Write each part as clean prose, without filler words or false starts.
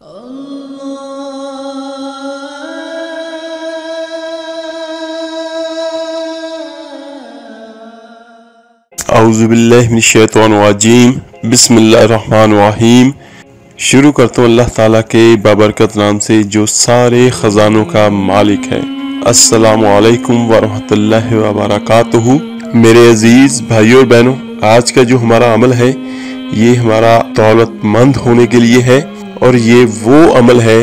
اعوذ باللہ من الشیطان الرجیم بسم اللہ الرحمن الرحیم۔ شروع کرتا ہوں اللہ تعالیٰ کے بابرکت نام سے جو سارے خزانوں کا مالک ہے۔ السلام علیکم ورحمۃ اللہ وبرکاتہ۔ میرے عزیز بھائیوں اور بہنوں، آج کا جو ہمارا عمل ہے یہ ہمارا دولت مند ہونے کے لیے ہے، اور یہ وہ عمل ہے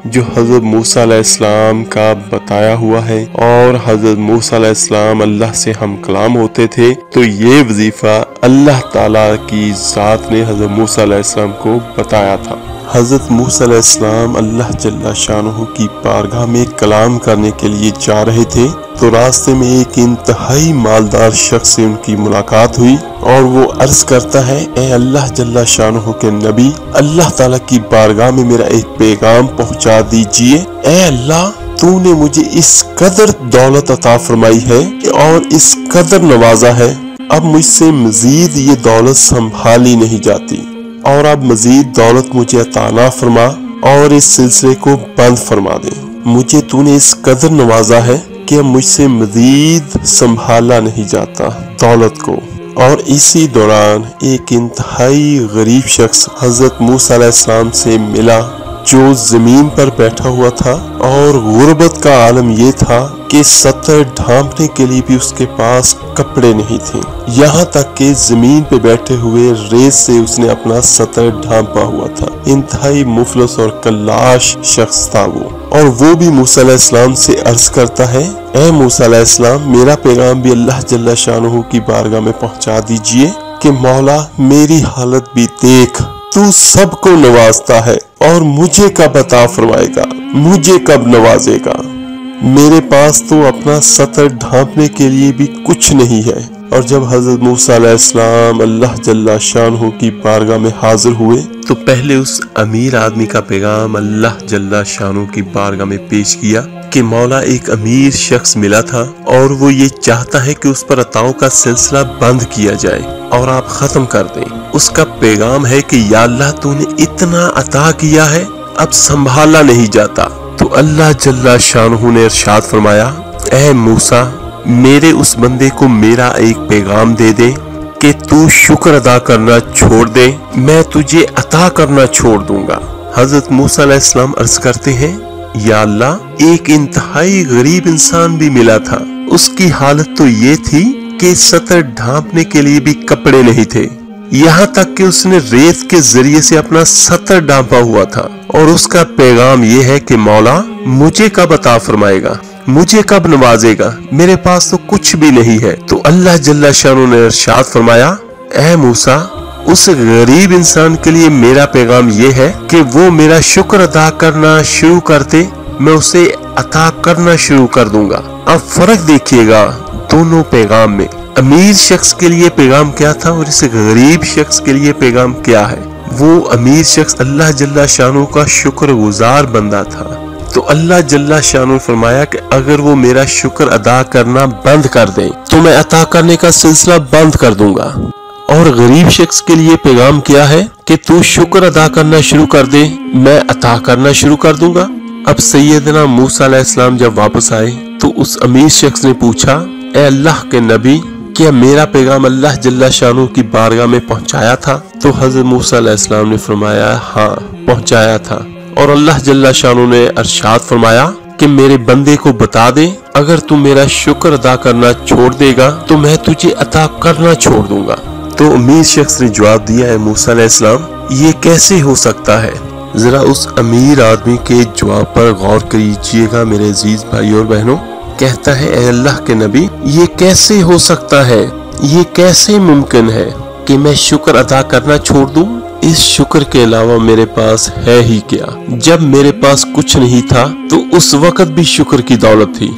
جو حضرت موسیٰ علیہ السلام کا بتایا ہوا ہے، اور حضرت موسیٰ علیہ السلام اللہ سے ہم کلام ہوتے تھے، تو یہ وظیفہ اللہ تعالیٰ کی ذات نے حضرت موسیٰ علیہ السلام کو بتایا تھا۔ حضرت موسیٰ علیہ السلام اللہ جل شانہ کی بارگاہ میں کلام کرنے کے لیے جا رہے تھے، تو راستے میں ایک انتہائی مالدار شخص سے ان کی ملاقات ہوئی، اور وہ عرض کرتا ہے، اے اللہ جل شانہ کے نبی، اللہ تعالیٰ کی بارگاہ میں میرا ایک پیغام پہنچا دیجئے۔ اے اللہ، تو نے مجھے اس قدر دولت عطا فرمائی ہے اور اس قدر نوازا ہے، اب مجھ سے مزید یہ دولت سنبھالی نہیں جاتی، اور اب مزید دولت مجھے عطا نہ فرما اور اس سلسلے کو بند فرما دے۔ مجھے تو نے اس قدر نوازا ہے کہ اب مجھ سے مزید سنبھالا نہیں جاتا دولت کو۔ اور اسی دوران ایک انتہائی غریب شخص حضرت موسیٰ علیہ السلام سے ملا، جو زمین پر بیٹھا ہوا تھا، اور غربت کا عالم یہ تھا کہ سطر ڈھانپنے کے لیے بھی اس کے پاس کپڑے نہیں تھے، یہاں تک کہ زمین پہ بیٹھے ہوئے ریت سے اس نے اپنا سطر ڈھانپا ہوا تھا۔ انتہائی مفلس اور کلاش شخص تھا وہ، اور وہ بھی موسیٰ علیہ السلام سے عرض کرتا ہے، اے موسیٰ علیہ السلام، میرا پیغام بھی اللہ جل شانہ کی بارگاہ میں پہنچا دیجئے کہ مولا میری حالت بھی دیکھ، تو سب کو نوازتا ہے، اور مجھے کب عطا فرمائے گا، مجھے کب نوازے گا؟ میرے پاس تو اپنا سطر ڈھانپنے کے لیے بھی کچھ نہیں ہے۔ اور جب حضرت موسیٰ علیہ السلام اللہ جل شانہ کی بارگاہ میں حاضر ہوئے، تو پہلے اس امیر آدمی کا پیغام اللہ جل شانہ کی بارگاہ میں پیش کیا کہ مولا ایک امیر شخص ملا تھا، اور وہ یہ چاہتا ہے کہ اس پر عطاؤں کا سلسلہ بند کیا جائے اور آپ ختم کر دیں۔ اس کا پیغام ہے کہ یا اللہ، تو نے اتنا عطا کیا ہے، اب سنبھالا نہیں جاتا۔ تو اللہ جل شانہ نے ارشاد فرمایا، اے موسیٰ، میرے اس بندے کو میرا ایک پیغام دے دے کہ تو شکر ادا کرنا چھوڑ دے، میں تجھے عطا کرنا چھوڑ دوں گا۔ حضرت موسیٰ علیہ السلام عرض کرتے ہیں، یا اللہ، ایک انتہائی غریب انسان بھی ملا تھا، اس کی حالت تو یہ تھی کہ سطر ڈھانپنے کے لیے بھی کپڑے نہیں تھے، یہاں تک کہ اس نے ریت کے ذریعے سے اپنا سطر ڈھانپا ہوا تھا، اور اس کا پیغام یہ ہے کہ مولا مجھے کب عطا فرمائے گا، مجھے کب نوازے گا، میرے پاس تو کچھ بھی نہیں ہے۔ تو اللہ جل شانہ نے ارشاد فرمایا، اے موسیٰ، اس غریب انسان کے لیے میرا پیغام یہ ہے کہ وہ میرا شکر ادا کرنا شروع کرتے، میں اسے عطا کرنا شروع کر دوں گا۔ اب فرق دیکھیے گا دونوں پیغام میں، امیر شخص کے لیے پیغام کیا تھا اور اس غریب شخص کے لیے پیغام کیا ہے۔ وہ امیر شخص اللہ جل شانہ کا شکر گزار بندہ تھا، تو اللہ جل شانہ فرمایا کہ اگر وہ میرا شکر ادا کرنا بند کر دیں تو میں عطا کرنے کا سلسلہ بند کر دوں گا۔ اور غریب شخص کے لیے پیغام کیا ہے کہ تو شکر ادا کرنا شروع کر دے، میں عطا کرنا شروع کر دوں گا۔ اب سیدنا موسیٰ علیہ السلام جب واپس آئے تو اس امیر شخص نے پوچھا، اے اللہ کے نبی، کیا میرا پیغام اللہ جل شانہ کی بارگاہ میں پہنچایا تھا؟ تو حضرت موسیٰ علیہ السلام نے فرمایا، ہاں پہنچایا تھا۔ اور اللہ جل شانہ نے ارشاد فرمایا کہ میرے بندے کو بتا دے، اگر تو میرا شکر ادا کرنا چھوڑ دے گا تو میں تجھے عطا کرنا چھوڑ دوں گا۔ تو امیر شخص نے جواب دیا، ہے موسیٰ علیہ السلام، یہ کیسے ہو سکتا ہے؟ ذرا اس امیر آدمی کے جواب پر غور کیجیے گا میرے عزیز بھائیوں اور بہنوں۔ کہتا ہے، اے اللہ کے نبی، یہ کیسے ہو سکتا ہے، یہ کیسے ممکن ہے کہ میں شکر ادا کرنا چھوڑ دوں؟ اس شکر کے علاوہ میرے پاس ہے ہی کیا؟ جب میرے پاس کچھ نہیں تھا تو اس وقت بھی شکر کی دولت تھی۔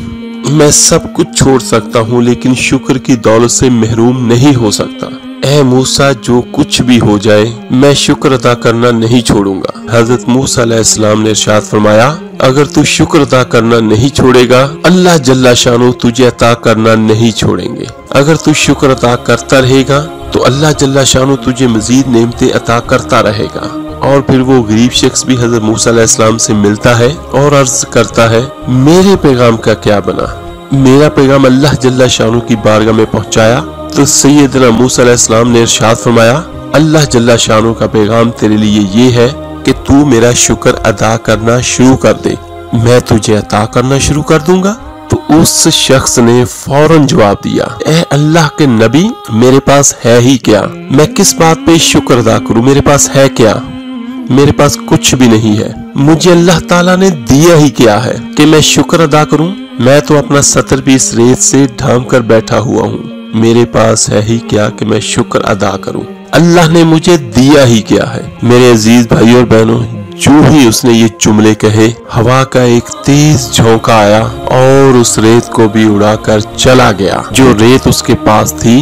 میں سب کچھ چھوڑ سکتا ہوں لیکن شکر کی دولت سے محروم نہیں ہو سکتا۔ اے موسیٰ، جو کچھ بھی ہو جائے میں شکر ادا کرنا نہیں چھوڑوں گا۔ حضرت موسیٰ علیہ السلام نے ارشاد فرمایا، اگر تو شکر ادا کرنا نہیں چھوڑے گا اللہ جل شانہ تجھے عطا کرنا نہیں چھوڑیں گے۔ اگر تو شکر ادا کرتا رہے گا تو اللہ جل شانہ تجھے مزید نعمتیں عطا کرتا رہے گا۔ और फिर वो गरीब शख्स भी हजरत मूसा अलैहिस्सलाम से मिलता है और अर्ज करता है मेरे पैगाम का क्या बना। मेरा पैगाम अल्लाह जल्ला शानू की बारगाह में पहुंचाया तो सैयदना मूसा अलैहिस्सलाम ने इरशाद फरमाया, अल्लाह जल्ला शानू का पैगाम तेरे लिए ये है कि तू मेरा शुक्र अदा करना शुरू कर दे, मैं तुझे अता करना शुरू कर दूंगा। तो उस शख्स ने फौरन जवाब दिया, ए अल्लाह के नबी, मेरे पास है ही क्या, मैं किस बात पे शुक्र अदा करूं, मेरे पास है क्या, मेरे पास कुछ भी नहीं है, मुझे अल्लाह ताला ने दिया ही क्या है कि मैं शुक्र अदा करूं। मैं तो अपना सतर भी इस रेत से ढांप कर बैठा हुआ हूँ, मेरे पास है ही क्या कि मैं शुक्र अदा करूं। अल्लाह ने मुझे दिया ही क्या है। मेरे अजीज भाई और बहनों, जो ही उसने ये जुमले कहे, हवा का एक तेज झोंका आया और उस रेत को भी उड़ाकर चला गया। जो रेत उसके पास थी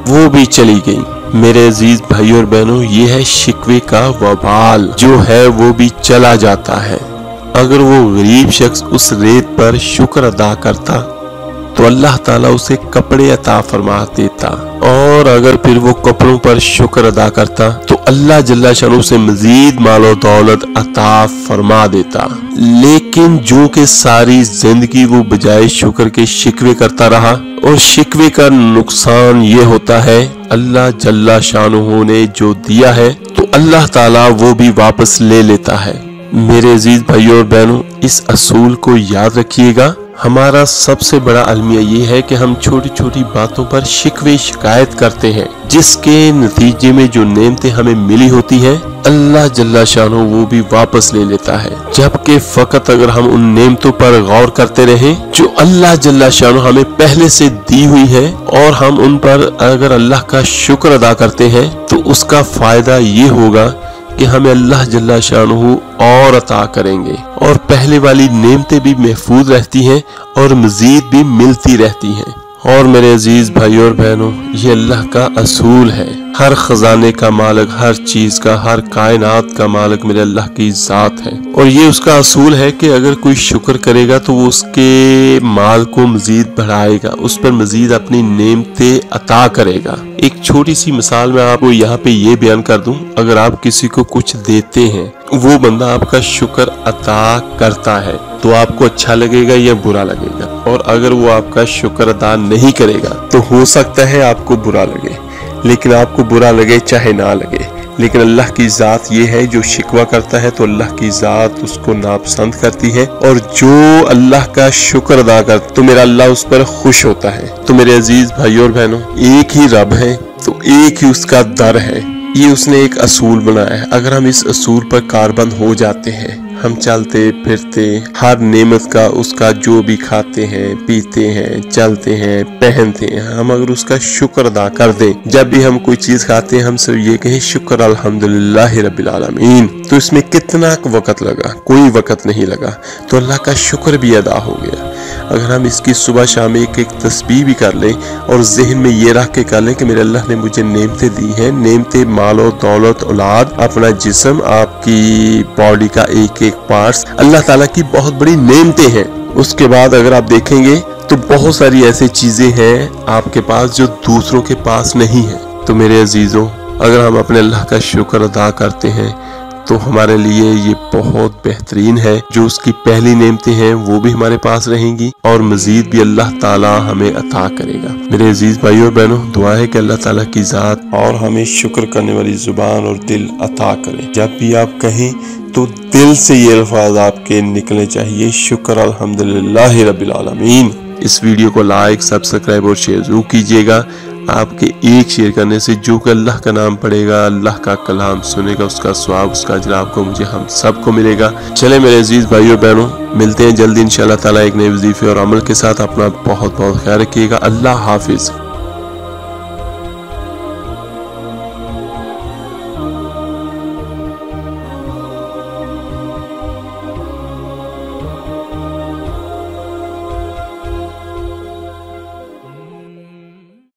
वो भी चली गई। मेरे अजीज भाई और बहनों, ये है शिकवे का वबाल, जो है वो भी चला जाता है। अगर वो गरीब शख्स उस रेत पर शुक्र अदा करता तो अल्लाह ताला उसे कपड़े अता फरमा देता, और अगर फिर वो कपड़ों पर शुक्र अदा करता तो अल्लाह जल्ला शानू से मजीद मालो दौलत अता फरमा देता। लेकिन जो कि सारी जिंदगी वो बजाय शुक्र के शिकवे करता रहा, और शिकवे का नुकसान ये होता है, अल्लाह जल्ला शानू ने जो दिया है तो अल्लाह ताला वो भी वापस ले लेता है। मेरे अजीज भाइयों और बहनों, इस असूल को याद रखिएगा। हमारा सबसे बड़ा अलमिया ये है कि हम छोटी छोटी बातों पर शिकवे शिकायत करते हैं, जिसके नतीजे में जो नेमतें हमें मिली होती हैं अल्लाह जल्ला शानू वो भी वापस ले लेता है। जबकि फकत अगर हम उन नेमतों पर गौर करते रहें जो अल्लाह जल्ला शानू हमें पहले से दी हुई है, और हम उन पर अगर अल्लाह का शुक्र अदा करते हैं तो उसका फायदा ये होगा कि हमें अल्लाह जल्ला शानहू और अता करेंगे, और पहले वाली नेमतें भी महफूज रहती हैं और मजीद भी मिलती रहती हैं। और मेरे अजीज भाइयों और बहनों, ये अल्लाह का असूल है। हर खजाने का मालिक, हर चीज का, हर कायनात का मालिक मेरे अल्लाह की जात है, और ये उसका असूल है कि अगर कोई शुक्र करेगा तो वो उसके माल को मजीद बढ़ाएगा, उस पर मजीद अपनी नेमतें अता करेगा। एक छोटी सी मिसाल मैं आपको यहाँ पे ये बयान कर दूं, अगर आप किसी को कुछ देते हैं, वो बंदा आपका शुक्र अदा करता है तो आपको अच्छा लगेगा या बुरा लगेगा, और अगर वो आपका शुक्र अदा नहीं करेगा तो हो सकता है आपको बुरा लगे, लेकिन आपको बुरा लगे चाहे ना लगे। लेकिन अल्लाह की जात ये है, जो शिकवा करता है तो अल्लाह की जात उसको नापसंद करती है, और जो अल्लाह का शुक्र अदा करता तो मेरा अल्लाह उस पर खुश होता है। तो मेरे अजीज भाइयों और बहनों, एक ही रब है तो एक ही उसका दर है, ये उसने एक असूल बनाया है। अगर हम इस असूल पर कारबंद हो जाते हैं, हम चलते फिरते हर नेमत का, उसका जो भी खाते हैं, पीते हैं, चलते हैं, पहनते हैं, हम अगर उसका शुक्र अदा कर दें, जब भी हम कोई चीज खाते हैं हम सिर्फ ये कहें शुक्र अल्हम्दुलिल्लाह रब्बिल आलमीन, तो इसमें कितना वक्त लगा, कोई वक्त नहीं लगा, तो अल्लाह का शुक्र भी अदा हो गया। अगर हम इसकी सुबह शाम एक एक तस्बीह भी कर लें और जहन में ये रख के कर लें कि मेरे अल्लाह ने मुझे नेमतें दी हैं, नेमतें मालो दौलत औलाद, अपना जिस्म, आपकी बॉडी का एक एक पार्ट्स, अल्लाह ताला की बहुत बड़ी नेमतें हैं। उसके बाद अगर आप देखेंगे तो बहुत सारी ऐसी चीजें हैं आपके पास जो दूसरों के पास नहीं है। तो मेरे अजीजों, अगर हम अपने अल्लाह का शुक्र अदा करते हैं तो हमारे लिए ये बहुत बेहतरीन है। जो उसकी पहली नेमतें हैं वो भी हमारे पास रहेंगी, और मजीद भी अल्लाह ताला हमें अता करेगा। मेरे अजीज भाइयों और बहनों, दुआ है कि अल्लाह ताला की जात और हमें शुक्र करने वाली जुबान और दिल अता करे। जब भी आप कहें तो दिल से ये अल्फाज आपके निकलने चाहिए, शुक्र अल्हम्दुलिल्लाह रब्बिल आलमीन। इस वीडियो को लाइक, सब्सक्राइब और शेयर जरूर कीजिएगा। आपके एक शेयर करने से जो कि अल्लाह का नाम पड़ेगा, अल्लाह का कलाम सुनेगा, उसका स्वाब, उसका अजर आपको, मुझे, हम सबको मिलेगा। चले मेरे अजीज भाइयों बहनों, मिलते हैं जल्दी इंशाअल्लाह ताला एक नए वजीफे और अमल के साथ। अपना बहुत बहुत ख्याल रखिएगा। अल्लाह हाफिज।